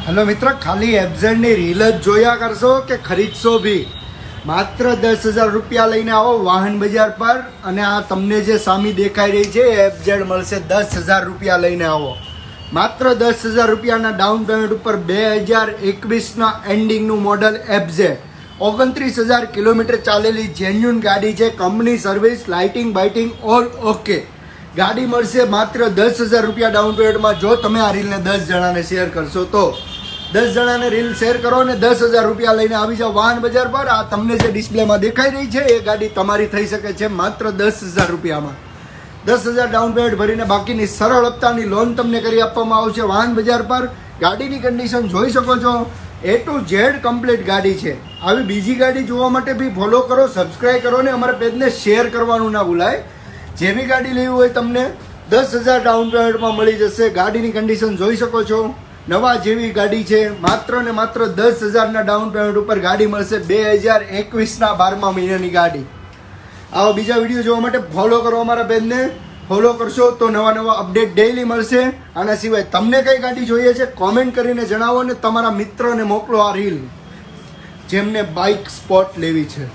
Hello मित्र, खाली FZ reel જ જોયા કરશો કે ખરીદશો ભી? માત્ર 10,000 રૂપિયા લઈને આવો વાહન બજાર પર અને આ તમને જે સામી દેખાઈ રહી છે એફઝેડ મળશે 10,000 રૂપિયા લઈને આવો. માત્ર 10,000 રૂપિયાના ડાઉન પેમેન્ટ ઉપર 2021ના એન્ડિંગનું મોડલ એફઝેડ 29,000 કિલોમીટર ચાલેલી જેન્યુન ગાડી છે. Company service, lighting biting all okay. ગાડી મળશે માત્ર 10,000 રૂપિયા ડાઉન પેમેન્ટમાં. જો તમે આ રીલને 10 જણાને શેર કરશો તો 10 જણાને રીલ શેર કરો અને 10,000 રૂપિયા લઈને આવી જાઓ વાહન બજાર પર. આ તમને જે ડિસ્પ્લેમાં દેખાઈ રહી છે એ ગાડી તમારી થઈ શકે છે માત્ર 10,000 રૂપિયામાં. 10,000 ડાઉન પેમેન્ટ ભરીને બાકીની સરળ હપ્તાની લોન તમને કરી આપવામાં આવશે વાહન બજાર પર. ગાડીની કન્ડિશન જોઈ શકો છો, A to Z કમ્પ્લીટ ગાડી છે. આવી બીજી ગાડી જોવા માટે બી ફોલો કરો, સબસ્ક્રાઈબ કરો અને અમારા પેજને શેર કરવાનું ના ભૂલાય. જેવી ગાડી લેવી હોય તમને 10,000 ડાઉન પેમેન્ટમાં મળી જશે. ગાડીની કન્ડિશન જોઈ શકો છો, નવા જેવી ગાડી છે. માત્ર ને માત્ર 10,000ના ડાઉન પેમેન્ટ ઉપર ગાડી મળશે 2021ના 12મા મહિનાની ગાડી. આવા બીજા વિડીયો જોવા માટે ફોલો કરો અમારા પેજને. ફોલો કરશો તો નવા અપડેટ ડેઈલી મળશે. આના સિવાય તમને કઈ ગાડી જોઈએ છે કોમેન્ટ કરીને જણાવો અને તમારા મિત્રને મોકલો આ રીલ જેમને બાઇક સ્પોટ લેવી છે.